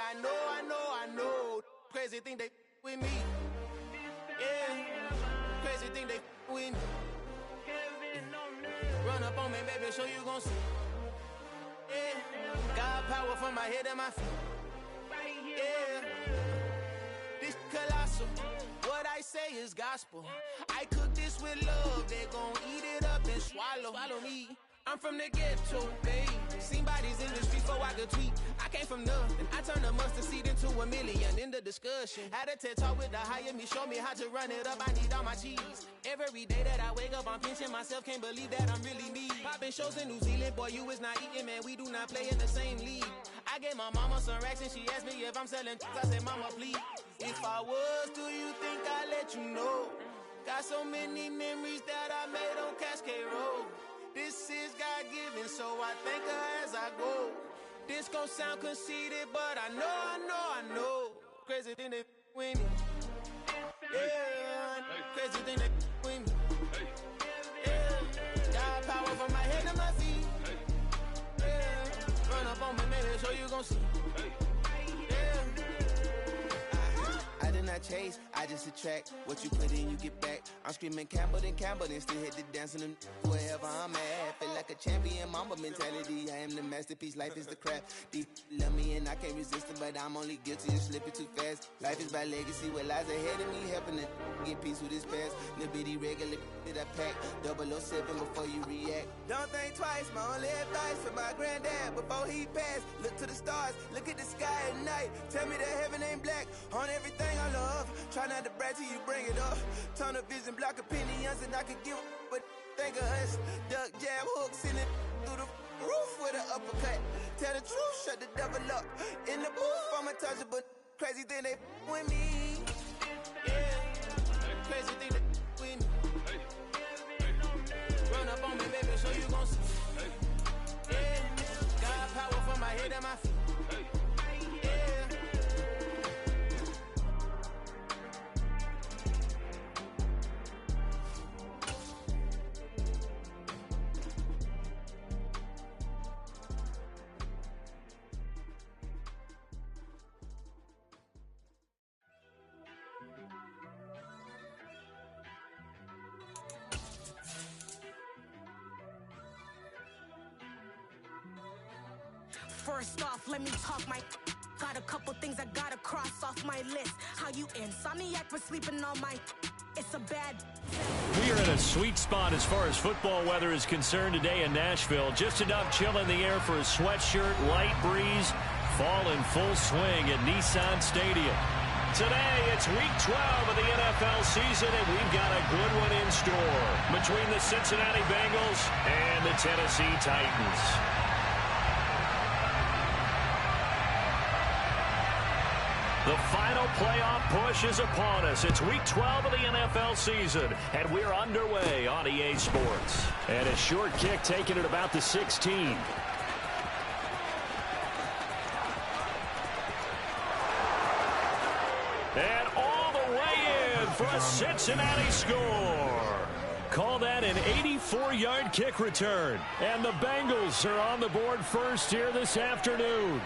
I know. Crazy thing they with me. Yeah. Crazy thing they with me. Run up on me, baby, show you gon' see. Yeah. Got power from my head and my feet. Yeah. This colossal. What I say is gospel. I cook this with love. They gon' eat it up and swallow me. I'm from the ghetto, baby. Seen bodies in the streets before I could tweet. I came from nothing. I turned a mustard seed into a million. In the discussion, had a TED talk with the higher me. Show me how to run it up. I need all my cheese. Every day that I wake up, I'm pinching myself. Can't believe that I'm really me. Popping shows in New Zealand, boy, you is not eating, man. We do not play in the same league. I gave my mama some racks and she asked me if I'm selling. I said, mama, please. If I was, do you think I'd let you know? Got so many memories that I made on Cascade Road. This is God-given, so I thank her as I go. This gon' sound conceited, but I know. Crazy thing they with me. Yeah, crazy thing they with me. Yeah, got power from my head to my feet. Yeah, run up on me, maybe show you gon' see. I chase, I just attract what you put in, you get back. I'm screaming Campbell, then still hit the dancing and wherever I'm at. Feel like a champion, mamba mentality. I am the masterpiece, life is the crap. Deep love me and I can't resist it, but I'm only guilty of slipping too fast. Life is by legacy, what lies ahead of me, helping to get peace with this past. Little bitty regular that I pack, 007 before you react. Don't think twice, my only advice for my granddad before he passed. Look to the stars, look at the sky at night. Tell me that heaven ain't black on everything I love. Try not to brag till you bring it up. Tunnel vision, block opinions, and I could give but think of us. Duck, jab, hooks in it through the roof with an uppercut. Tell the truth, shut the devil up. In the booth, I'm untouchable. Crazy thing they with me. Yeah, crazy thing they with me. Run up on me, baby, so you gon' see. Yeah, got power from my head and my feet. First off, let me talk my. Got a couple things I gotta cross off my list. How you insomniac for sleeping on my. It's a bad. We are in a sweet spot as far as football weather is concerned today in Nashville. Just enough chill in the air for a sweatshirt, light breeze, fall in full swing at Nissan Stadium. Today, it's week 12 of the NFL season, and we've got a good one in store between the Cincinnati Bengals and the Tennessee Titans. The final playoff push is upon us. It's week 12 of the NFL season, and we're underway on EA Sports. And a short kick taken at about the 16. And all the way in for a Cincinnati score. Call that an 84-yard kick return. And the Bengals are on the board first here this afternoon.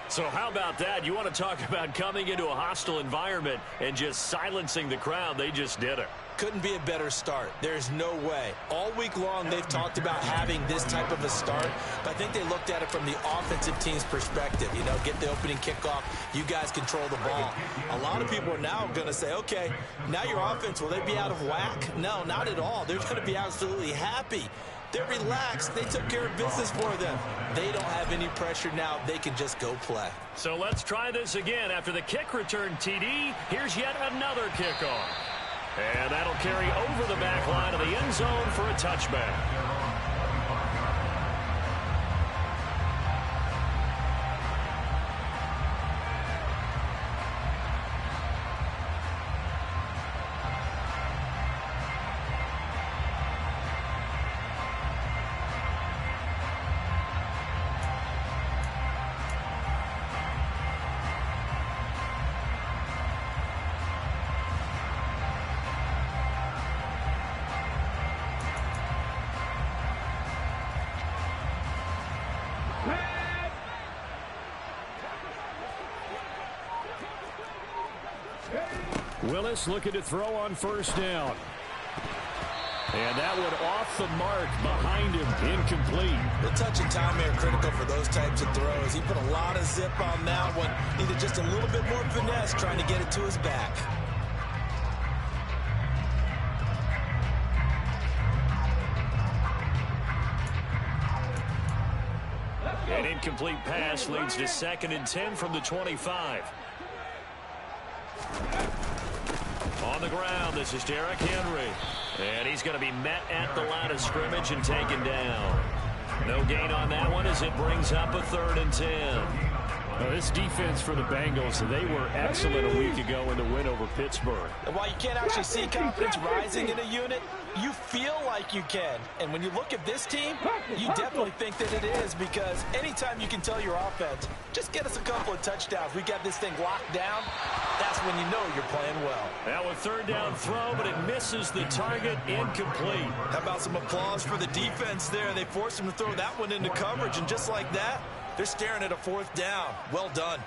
So how about that? You want to talk about coming into a hostile environment and just silencing the crowd? They just did it. Couldn't be a better start. There's no way. All week long, they've talked about having this type of a start, but I think they looked at it from the offensive team's perspective. You know, get the opening kickoff. You guys control the ball. A lot of people are now going to say, okay, now your offense, will they be out of whack? No, not at all. They're going to be absolutely happy. They're relaxed. They took care of business for them. They don't have any pressure now. They can just go play. So let's try this again. After the kick return TD, here's yet another kickoff. And that'll carry over the back line of the end zone for a touchback. Willis looking to throw on first down. And that one off the mark behind him, incomplete. The touch and time here critical for those types of throws. He put a lot of zip on that one. Needed just a little bit more finesse trying to get it to his back. An incomplete pass leads to 2nd and 10 from the 25. On the ground, this is Derrick Henry. And he's going to be met at the line of scrimmage and taken down. No gain on that one as it brings up a 3rd and 10. Now, this defense for the Bengals, they were excellent a week ago in the win over Pittsburgh. And while you can't actually see confidence rising in a unit, you feel like you can. And when you look at this team, you definitely think that it is, because anytime you can tell your offense, just get us a couple of touchdowns, we got this thing locked down, that's when you know you're playing well. Now a 3rd down throw, but it misses the target, incomplete. How about some applause for the defense there? They forced him to throw that one into coverage, and just like that, they're staring at a 4th down. Well done.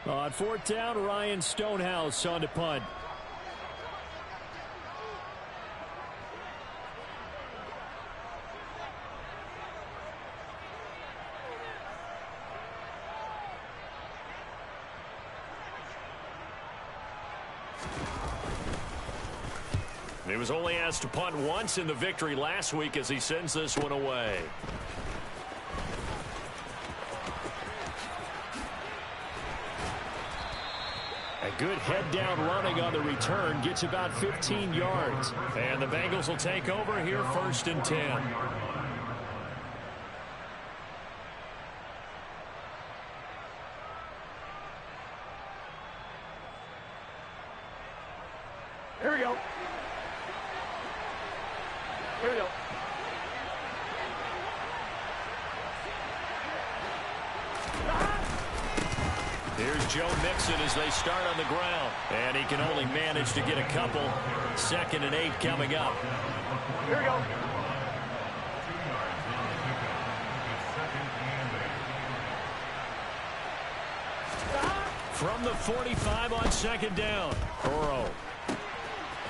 On 4th down, Ryan Stonehouse on to punt. He was only asked to punt once in the victory last week as he sends this one away. A good head-down running on the return gets about 15 yards. And the Bengals will take over here 1st and 10. Here we go. Here we go. Here's Joe Mixon as they start on the ground. And he can only manage to get a couple. 2nd and 8 coming up. Here we go. From the 45 on 2nd down. Burrow.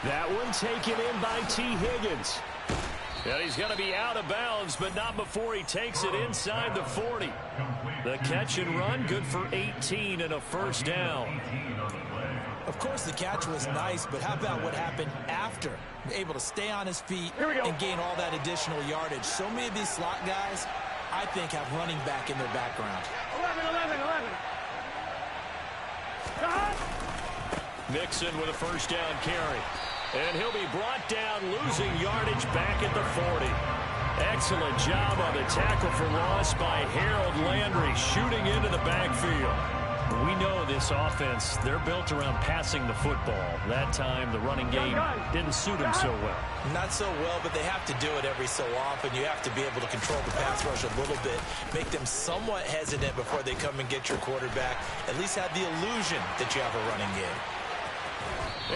That one taken in by T. Higgins. And he's going to be out of bounds, but not before he takes it inside the 40. The catch and run, good for 18 and a 1st down. Of course, the catch was nice, but how about what happened after? Able to stay on his feet and gain all that additional yardage. So many of these slot guys, I think, have running back in their background. 11. Mixon with a 1st down carry. And he'll be brought down, losing yardage back at the 40. Excellent job on the tackle for loss by Harold Landry, shooting into the backfield. We know this offense, they're built around passing the football. That time, the running game didn't suit them so well. Not so well, but they have to do it every so often. You have to be able to control the pass rush a little bit, make them somewhat hesitant before they come and get your quarterback. At least have the illusion that you have a running game.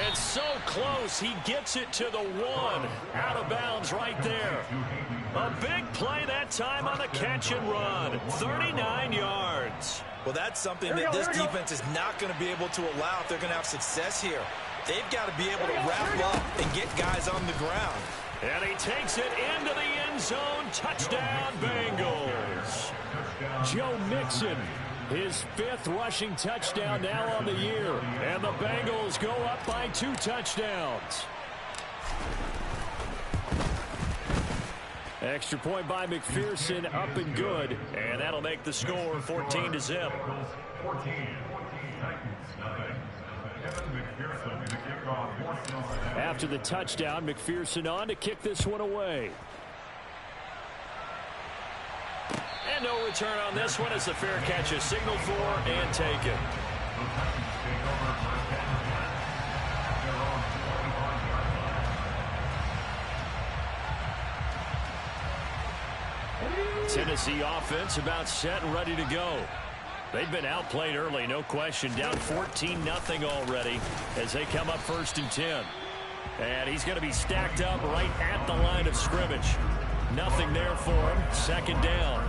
It's so close. He gets it to the 1. Out of bounds right there. A big play that time on the catch and run. 39 yards. Well, that's something that this defense is not going to be able to allow if they're going to have success here. They've got to be able to wrap up and get guys on the ground. And he takes it into the end zone. Touchdown, Bengals. Joe Mixon. His 5th rushing touchdown now on the year. And the Bengals go up by 2 touchdowns. Extra point by McPherson, up and good. And that'll make the score 14-0. After the touchdown, McPherson on to kick this one away. And no return on this one as the fair catch is signaled for and taken. Tennessee offense about set and ready to go. They've been outplayed early, no question. Down 14-0 already as they come up 1st and 10. And he's going to be stacked up right at the line of scrimmage. Nothing there for him. 2nd down.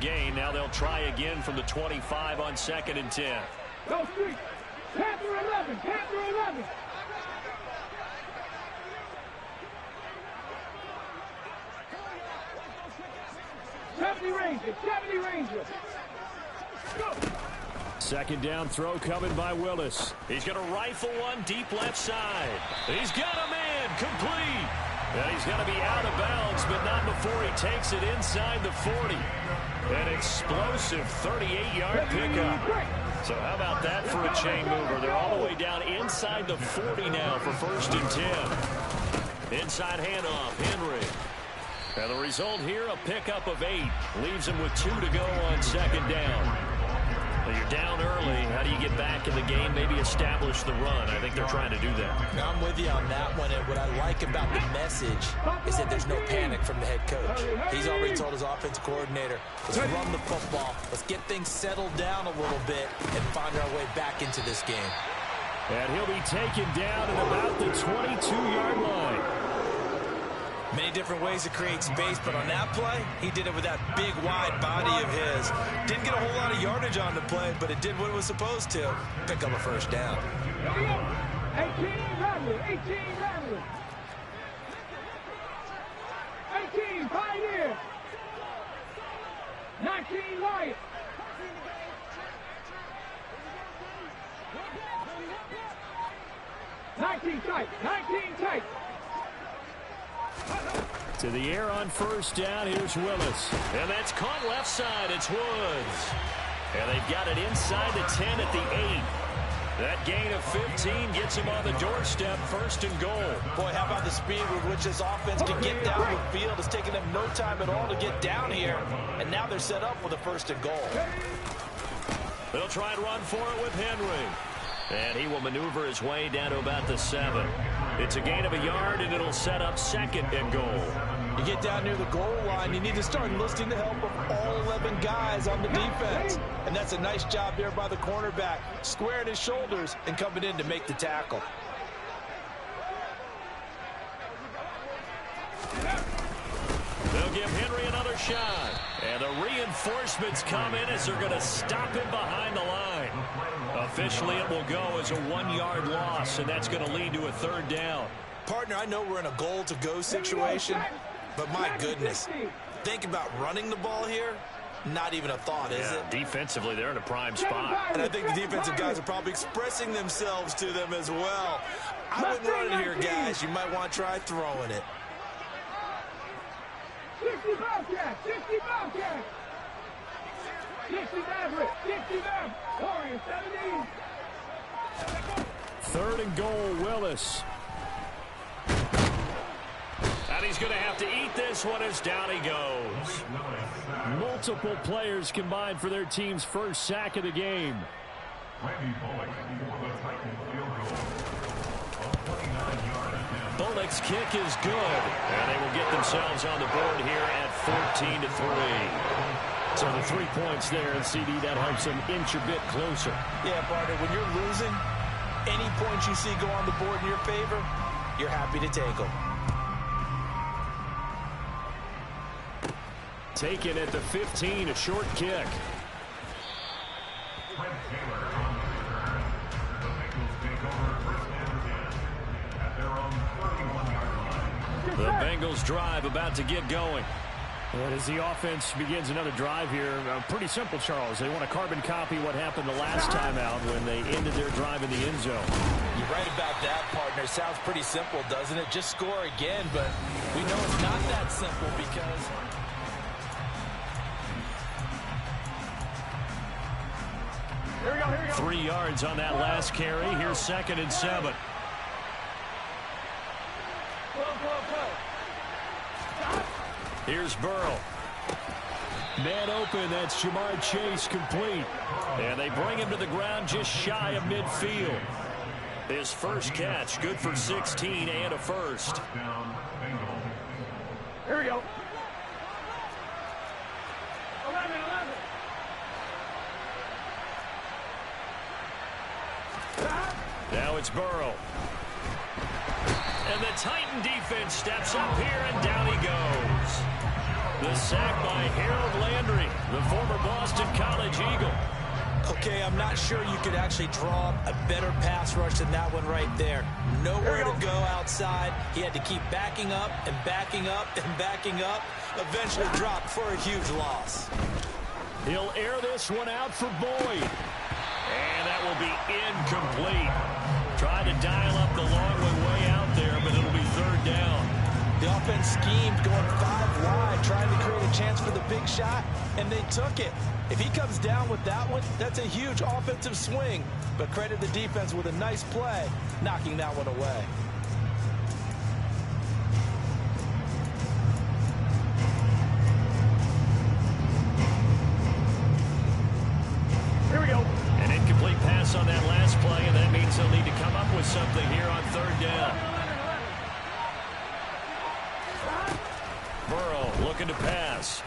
gain. Now they'll try again from the 25 on 2nd and 10. Go street. Panther 11. Panther 11. Ranger. 70 Ranger. Go. 2nd down throw coming by Willis. He's going to rifle one deep left side. He's got a man complete. And he's going to be out of bounds, but not before he takes it inside the 40. An explosive 38-yard pickup. So how about that for a chain mover? They're all the way down inside the 40 now for 1st and 10. Inside handoff, Henry. And the result here, a pickup of 8. Leaves him with 2 to go on 2nd down. Well, you're down early. How do you get back in the game? Maybe establish the run. I think they're trying to do that. Now, I'm with you on that one. And what I like about the message is that there's no panic from the head coach. He's already told his offensive coordinator, let's run the football. Let's get things settled down a little bit and find our way back into this game. And he'll be taken down at about the 22-yard line. Many different ways to create space, but on that play, he did it with that big, wide body of his. Didn't get a whole lot of yardage on the play, but it did what it was supposed to. Pick up a 1st down. 18 Rattler. 18 Rattler. 18 Pioneer. 19 Wyatt. 19 tight. 19 tight. To the air on 1st down. Here's Willis. And that's caught left side. It's Woods. And they've got it inside the 10 at the 8. That gain of 15 gets him on the doorstep, 1st and goal. Boy, how about the speed with which this offense can get down the field? It's taken them no time at all to get down here. And now they're set up with a 1st and goal. They'll try and run for it with Henry. And he will maneuver his way down to about the 7. It's a gain of a yard, and it'll set up 2nd and goal. You get down near the goal line, you need to start enlisting the help of all 11 guys on the defense. And that's a nice job there by the cornerback, squaring his shoulders and coming in to make the tackle. They'll give Henry another shot. And the reinforcements come in as they're going to stop him behind the line. Officially, it will go as a 1-yard loss, and that's going to lead to a 3rd down. Partner, I know we're in a goal-to-go situation, but my goodness, think about running the ball here. Not even a thought, is it? Defensively, they're in a prime spot. And I think the defensive guys are probably expressing themselves to them as well. I wouldn't run it here, guys. You might want to try throwing it. 60 Bobcat. 60 Bobcat. 60 Maverick. 60 Maverick. Warrior 17. 3rd and goal, Willis. And he's going to have to eat this one as down he goes. Multiple players combined for their team's 1st sack of the game. Bullock's kick is good. And they will get themselves on the board here at 14-3. So the 3 points there, and CD, that helps them inch a bit closer. Yeah, partner, when you're losing, any points you see go on the board in your favor, you're happy to take them. Taken at the 15, a short kick. The Bengals drive about to get going. And as the offense begins another drive here, pretty simple, Charles. They want to carbon copy what happened the last time out when they ended their drive in the end zone. You're right about that, partner. Sounds pretty simple, doesn't it? Just score again, but we know it's not that simple because... Here we go, here we go. 3 yards on that last carry. Here's 2nd and 7. Here's Burrow. Man open, that's Jamar Chase complete. And they bring him to the ground just shy of midfield. His first catch, good for 16 and a 1st. Here we go. 11. Now it's Burrow. And the Titan defense steps up here, and down he goes. The sack by Harold Landry, the former Boston College Eagle. Okay, I'm not sure you could actually draw a better pass rush than that one right there. Nowhere to go outside. He had to keep backing up and backing up and backing up. Eventually dropped for a huge loss. He'll air this one out for Boyd. And that will be incomplete. Tried to dial up the long way out there, but it'll be third down. The offense schemed going 5 wide, trying to create a chance for the big shot, and they took it. If he comes down with that one, that's a huge offensive swing. But credit the defense with a nice play, knocking that one away. Here we go. An incomplete pass on that last play, and that means they'll need to come up with something here on third down. Burrow looking to pass.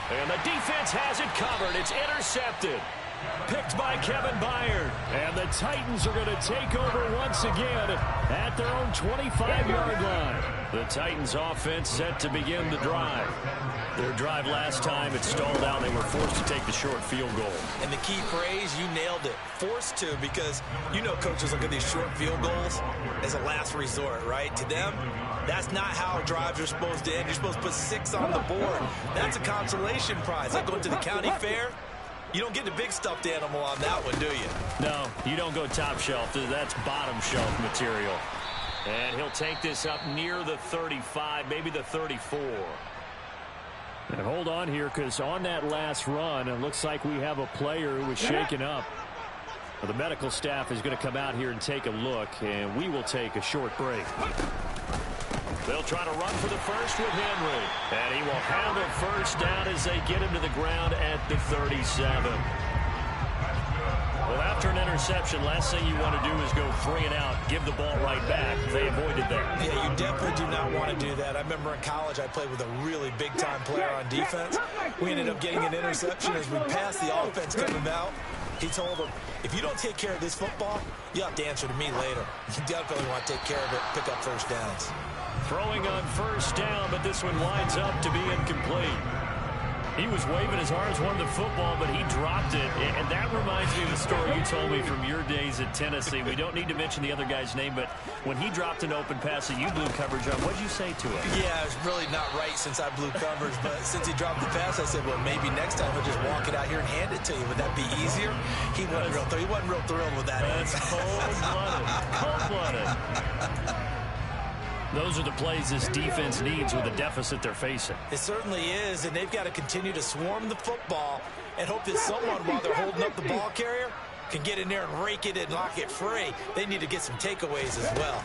And the defense has it covered. It's intercepted. Picked by Kevin Byard. And the Titans are going to take over once again at their own 25-yard line. The Titans offense set to begin the drive. Their drive last time, it stalled out. They were forced to take the short field goal. And the key phrase, you nailed it. Forced to, because you know coaches look at these short field goals as a last resort, right? To them, that's not how drives are supposed to end. You're supposed to put 6 on the board. That's a consolation prize. Like going to the county fair, you don't get the big stuffed animal on that one, do you? No, you don't go top shelf. That's bottom shelf material. And he'll take this up near the 35, maybe the 34. And hold on here, because on that last run, it looks like we have a player who was shaken up. Well, the medical staff is going to come out here and take a look, and we will take a short break. They'll try to run for the first with Henry. And he will have a first down as they get him to the ground at the 37. Well, after an interception, last thing you want to do is go 3 and out, give the ball right back. They avoided that. Yeah, you definitely do not want to do that. I remember in college I played with a really big-time player on defense. We ended up getting an interception as we passed the offense coming out. He told him, if you don't take care of this football, you have to answer to me later. You definitely want to take care of it, pick up first downs. Throwing on first down, but this one winds up to be incomplete. He was waving as hard as wanted the football, but he dropped it. And that reminds me of the story you told me from your days at Tennessee. We don't need to mention the other guy's name, but when he dropped an open pass that you blew coverage on, what did you say to him? Yeah, it's really not right since I blew coverage, but since he dropped the pass, I said, well, maybe next time he'll just walk it out here and hand it to you. Would that be easier? He wasn't real thrilled with that. That's cold-blooded. Cold-blooded. Those are the plays this defense needs with the deficit they're facing. It certainly is, and they've got to continue to swarm the football and hope that someone, while they're holding up the ball carrier, can get in there and rake it and lock it free. They need to get some takeaways as well.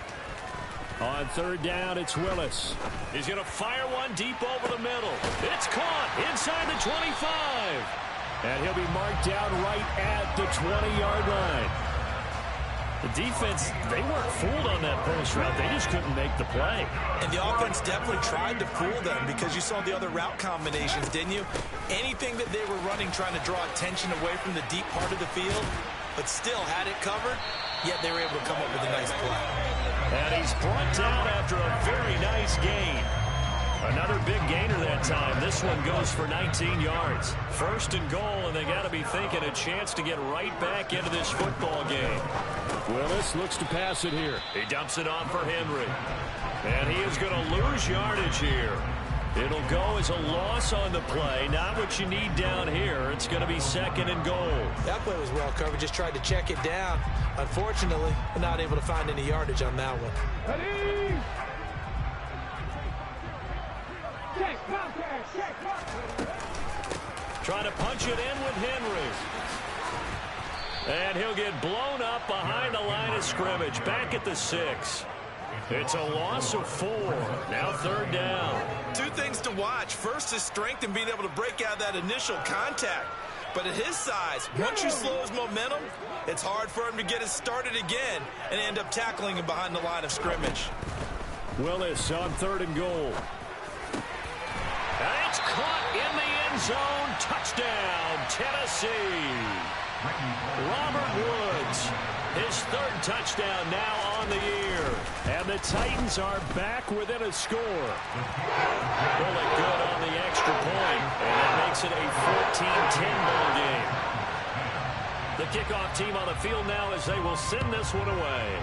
On third down, it's Willis. He's going to fire one deep over the middle. It's caught inside the 25. And he'll be marked down right at the 20-yard line. The defense, they weren't fooled on that post route. They just couldn't make the play. And the offense definitely tried to fool them because you saw the other route combinations, didn't you? Anything that they were running trying to draw attention away from the deep part of the field, but still had it covered, yet they were able to come up with a nice play. And he's brought down after a very nice gain. Another big gainer that time. This one goes for 19 yards. First and goal, and they got to be thinking a chance to get right back into this football game. Willis looks to pass it here. He dumps it on for Henry. And he is going to lose yardage here. It'll go as a loss on the play. Not what you need down here. It's going to be second and goal. That play was well covered. Just tried to check it down. Unfortunately, not able to find any yardage on that one. Ready? Trying to punch it in with Henry. And he'll get blown up behind the line of scrimmage. Back at the 6. It's a loss of 4. Now third down. 2 things to watch. First is strength and being able to break out that initial contact. But at his size, once you slow his momentum, it's hard for him to get it started again and end up tackling him behind the line of scrimmage. Willis on third and goal. And it's caught in the end zone. Touchdown, Tennessee. Robert Woods, his his third touchdown now on the year. And the Titans are back within a score. Really good on the extra point, and that makes it a 14-10 ball game. The kickoff team on the field now as they will send this one away.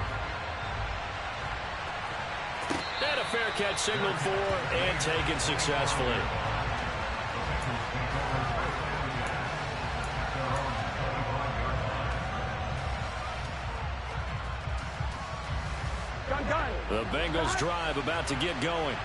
And a fair catch signaled for and taken successfully. The Bengals drive about to get going.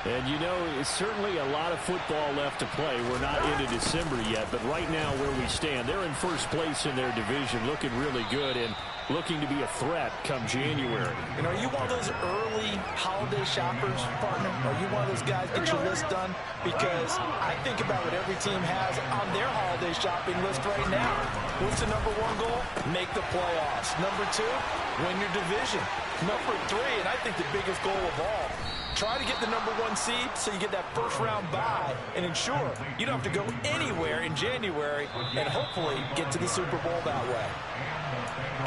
And, you know, it's certainly a lot of football left to play. We're not into December yet, but right now where we stand, they're in first place in their division, looking really good and looking to be a threat come January. And are you one of those early holiday shoppers, partner? Are you one of those guys get your list done? Because I think about what every team has on their holiday shopping list right now. What's the number one goal? Make the playoffs. Number two, win your division. Number three, and I think the biggest goal of all, try to get the number one seed so you get that first round bye and ensure you don't have to go anywhere in January and hopefully get to the Super Bowl that way.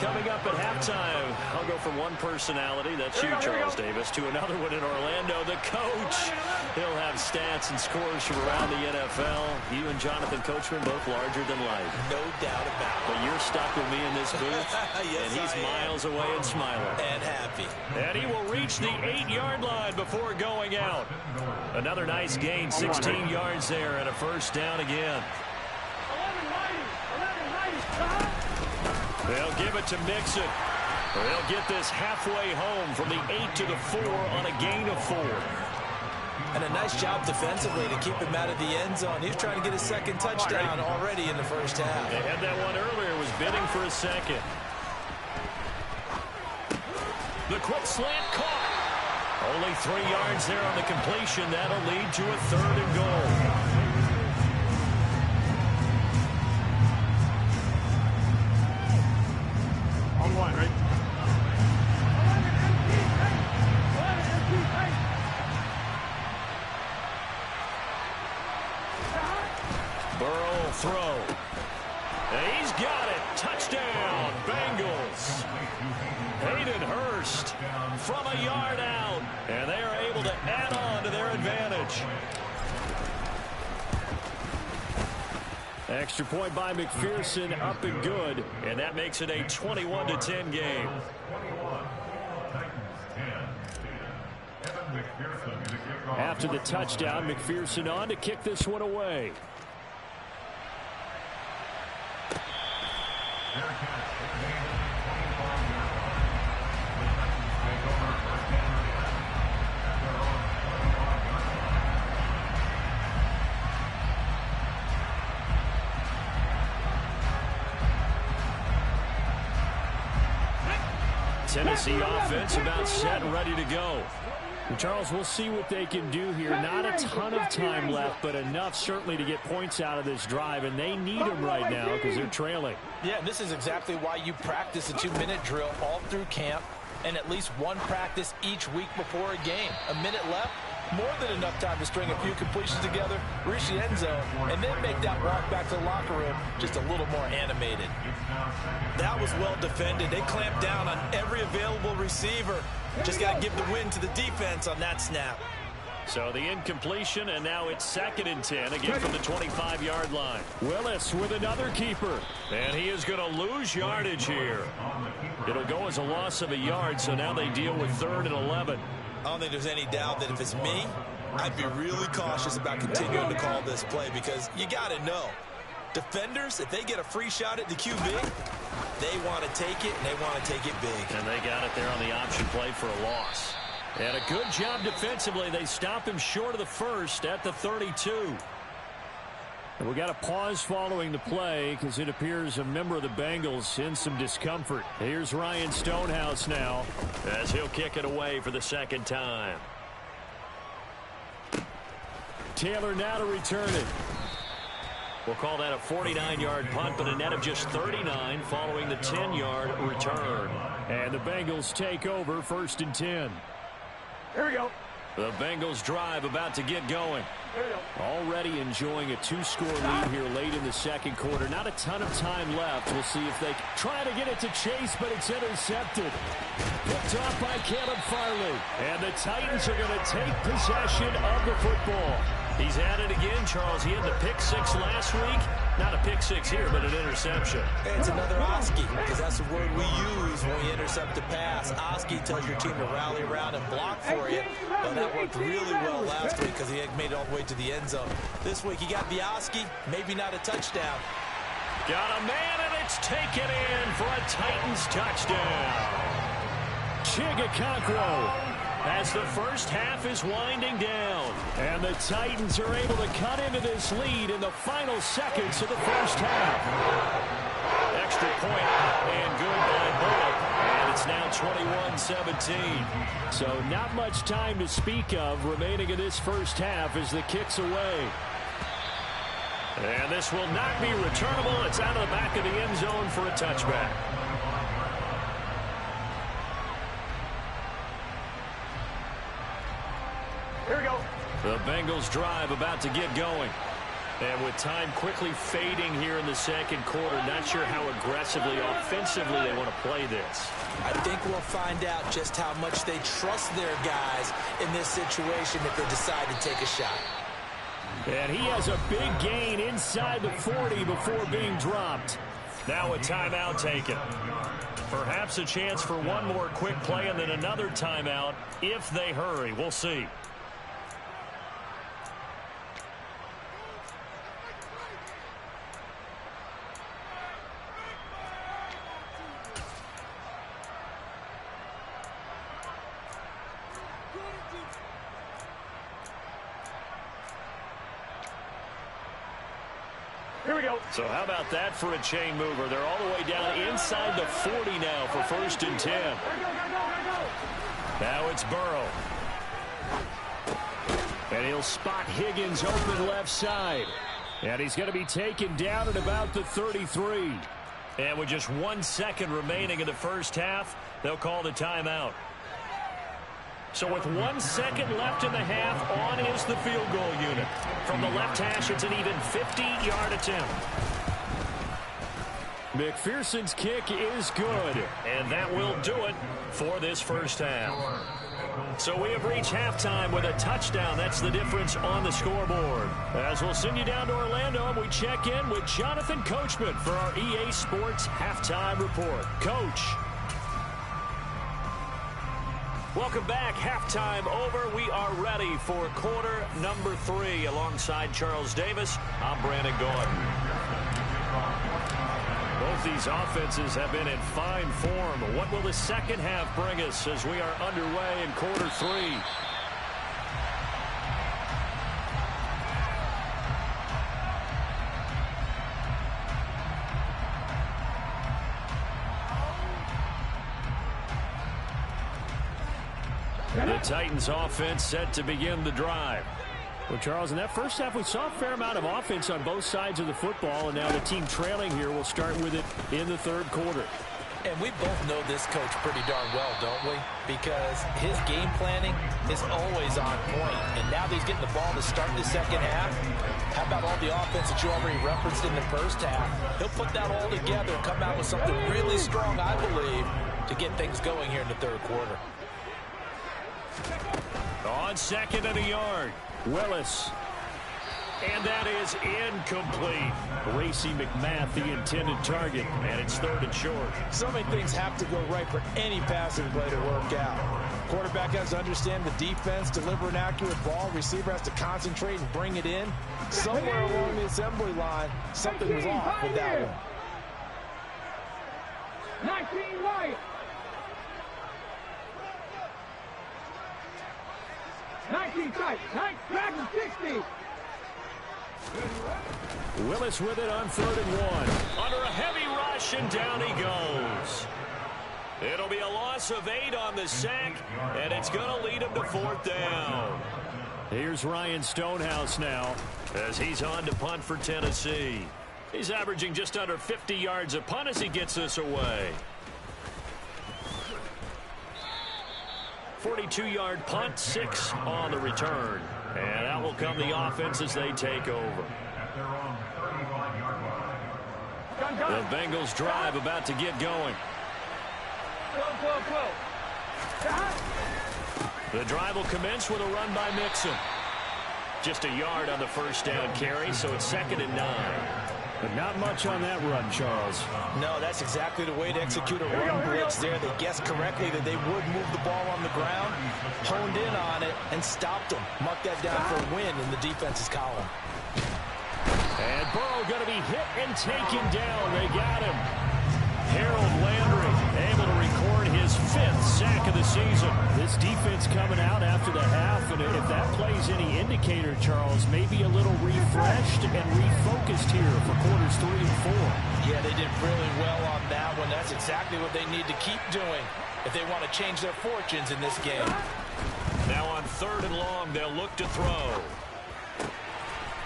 Coming up at halftime, I'll go from one personality, that's you, Charles Davis, to another one in Orlando, the coach. He'll have stats and scores from around the NFL. You and Jonathan Coachman, both larger than life. No doubt about it. But you're stuck with me in this booth, yes, and he's miles away and smiling. And happy. And he will reach the 8-yard line before going out. Another nice gain, 16 yards there, and a first down again. They'll give it to Mixon. They'll get this halfway home from the 8 to the 4 on a gain of 4. And a nice job defensively to keep him out of the end zone. He was trying to get his second touchdown already in the first half. They had that one earlier, was bidding for a second. The quick slant caught. Only 3 yards there on the completion. That'll lead to a 3rd and goal. One, right? Burrow throw. And he's got it. Touchdown, Bengals. Hayden Hurst from a yard out. And they are able to add on to their advantage. Extra point by McPherson, up and good. And that makes it a 21-10 game. After the touchdown, McPherson on to kick this one away. Tennessee offense about set and ready to go. And Charles, we'll see what they can do here. Not a ton of time left, but enough certainly to get points out of this drive, and they need them right now because they're trailing. Yeah, this is exactly why you practice a 2-minute drill all through camp and at least one practice each week before a game. A minute left, more than enough time to string a few completions together, reach the end zone, and then make that walk back to the locker room just a little more animated. That was well defended. They clamped down on every available receiver. Just got to give the win to the defense on that snap. So the incompletion, and now it's 2nd and 10, again from the 25-yard line. Willis with another keeper. And he is going to lose yardage here. It'll go as a loss of a yard, so now they deal with 3rd and 11. I don't think there's any doubt that if it's me, I'd be really cautious about continuing to call this play because you got to know. Defenders, if they get a free shot at the QB, they want to take it, and they want to take it big. And they got it there on the option play for a loss. And a good job defensively. They stop him short of the first at the 32. And we got a pause following the play because it appears a member of the Bengals in some discomfort. Here's Ryan Stonehouse now as he'll kick it away for the 2nd time. Taylor now to return it. We'll call that a 49-yard punt, but a net of just 39 following the 10-yard return. And the Bengals take over 1st and 10. Here we go. The Bengals drive about to get going. Already enjoying a 2-score lead here late in the second quarter. Not a ton of time left. We'll see if they try to get it to Chase, but it's intercepted. Picked off by Caleb Farley. And the Titans are going to take possession of the football. He's at it again, Charles. He had the pick six last week. Not a pick six here, but an interception. It's another Oski, because that's the word we use when we intercept a pass. Oski tells your team to rally around and block for you. Well, that worked really well last week because he had made it all the way to the end zone. This week he got the Oski, maybe not a touchdown. Got a man, and it's taken in for a Titans touchdown. Chigakonkwo as the first half is winding down. And the Titans are able to cut into this lead in the final seconds of the first half. Extra point, and good by Bullock. And it's now 21-17. So not much time to speak of remaining in this first half as the kick's away. And this will not be returnable. It's out of the back of the end zone for a touchback. Here we go. The Bengals drive about to get going. And with time quickly fading here in the second quarter, not sure how aggressively, offensively they want to play this. I think we'll find out just how much they trust their guys in this situation if they decide to take a shot. And he has a big gain inside the 40 before being dropped. Now a timeout taken. Perhaps a chance for one more quick play and then another timeout if they hurry. We'll see. Here we go. So how about that for a chain mover? They're all the way down inside the 40 now for 1st and 10. Now it's Burrow. And he'll spot Higgins open left side. And he's going to be taken down at about the 33. And with just 1 second remaining in the first half, they'll call the timeout. So with 1 second left in the half, on is the field goal unit. From the left hash, it's an even 50-yard attempt. McPherson's kick is good. And that will do it for this first half. So we have reached halftime with a touchdown. That's the difference on the scoreboard. As we'll send you down to Orlando, and we check in with Jonathan Coachman for our EA Sports Halftime Report. Coach. Welcome back. Halftime over. We are ready for quarter number 3. Alongside Charles Davis, I'm Brandon Gaudin. Both these offenses have been in fine form. What will the second half bring us as we are underway in quarter 3? The Titans offense set to begin the drive. Well, Charles, in that first half, we saw a fair amount of offense on both sides of the football, and now the team trailing here will start with it in the third quarter. And we both know this coach pretty darn well, don't we? Because his game planning is always on point. And now that he's getting the ball to start the second half, how about all the offense that you already referenced in the first half? He'll put that all together and come out with something really strong, I believe, to get things going here in the third quarter. On 2nd and a yard, Willis. And that is incomplete. Racey McMath, the intended target, and it's 3rd and short. So many things have to go right for any passing play to work out. Quarterback has to understand the defense, deliver an accurate ball. Receiver has to concentrate and bring it in. Somewhere along the assembly line, something was off with that one. 19 right. 19 tight. 19 60. Willis with it on 3rd and 1. Under a heavy rush, and down he goes. It'll be a loss of 8 on the sack, and it's going to lead him to 4th down. Here's Ryan Stonehouse now as he's on to punt for Tennessee. He's averaging just under 50 yards a punt as he gets this away. 42-yard punt, 6 on the return. And out will come the offense as they take over. The Bengals drive about to get going. The drive will commence with a run by Mixon. Just a yard on the first down carry, so it's 2nd and 9. But not much on that run, Charles. No, that's exactly the way to execute a run blitz there. They guessed correctly that they would move the ball on the ground, honed in on it, and stopped them. Mark that down for a win in the defense's column. And Burrow going to be hit and taken down. They got him. Harold Landry able to record his 5th sack of the season. This defense coming out after the half, and if that plays any indicator, Charles, maybe a little refreshed and refocused here for quarters 3 and 4. Yeah, they did really well on that one. That's exactly what they need to keep doing if they want to change their fortunes in this game. Now on 3rd and long, they'll look to throw.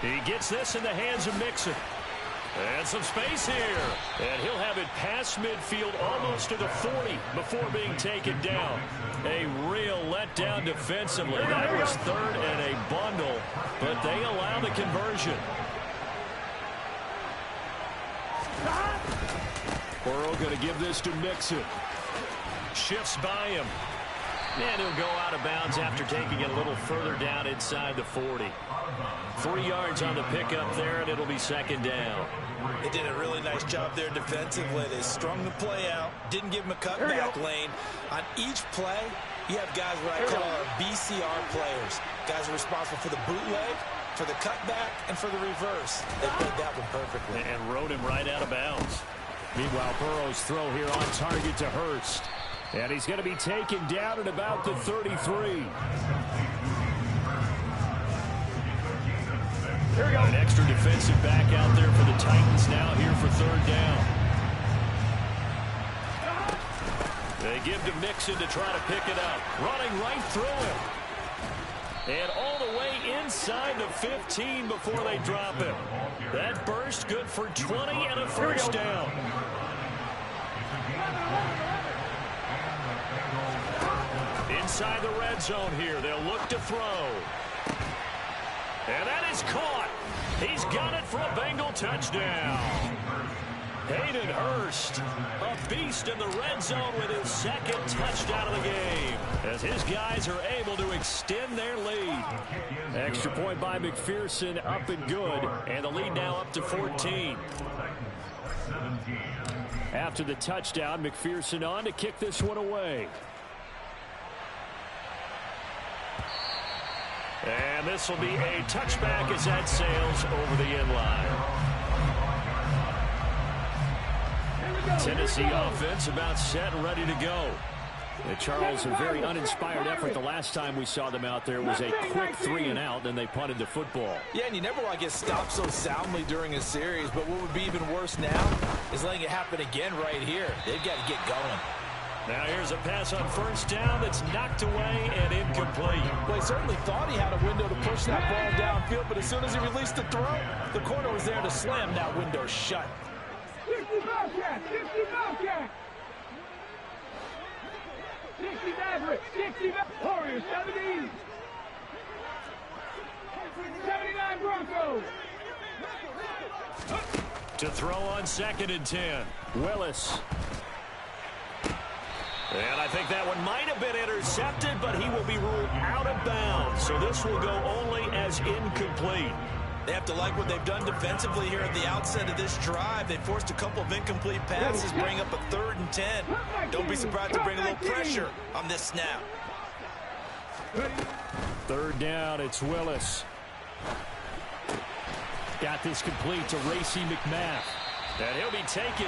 He gets this in the hands of Mixon. And some space here. And he'll have it past midfield almost to the 40 before being taken down. A real letdown defensively. That was 3rd and a bundle, but they allow the conversion. Burrow going to give this to Mixon. Shifts by him. And he'll go out of bounds after taking it a little further down inside the 40. 3 yards on the pickup there, and it'll be 2nd down. They did a really nice job there defensively. They strung the play out, didn't give him a cutback lane. On each play, you have guys what I call our BCR players. Guys are responsible for the bootleg, for the cutback, and for the reverse. They played that one perfectly. And rode him right out of bounds. Meanwhile, Burrow's throw here on target to Hurst. And he's going to be taken down at about the 33. Here we go. An extra defensive back out there for the Titans now here for 3rd down. They give to Mixon to try to pick it up. Running right through him. And all the way inside the 15 before they drop him. That burst good for 20 and a first down. Inside the red zone here. They'll look to throw. And that is caught. He's got it for a Bengal touchdown. Hayden Hurst, a beast in the red zone with his 2nd touchdown of the game, as his guys are able to extend their lead. Extra point by McPherson, up and good, and the lead now up to 14. After the touchdown, McPherson on to kick this one away. And this will be a touchback as that sails over the end line. Tennessee offense about set and ready to go. Charles, a very uninspired effort the last time we saw them out there. It was a quick 3 and out, then they punted the football. Yeah, and you never want to get stopped so soundly during a series, but what would be even worse now is letting it happen again right here. They've got to get going. Now here's a pass on 1st down that's knocked away and incomplete. Well, he certainly thought he had a window to push that ball downfield, but as soon as he released the throw, the corner was there to slam that window shut. 60 Bobcat! 60 Bobcat! 60 Maverick! 60 Warriors! 70! 79 Broncos! To throw on 2nd and 10. Willis. And I think that one might have been intercepted, but he will be ruled out of bounds. So this will go only as incomplete. They have to like what they've done defensively here at the outset of this drive. They forced a couple of incomplete passes, bring up a 3rd and 10. Don't be surprised to bring a little pressure on this snap. 3rd down, it's Willis. Got this complete to Racey McMath. And he'll be taken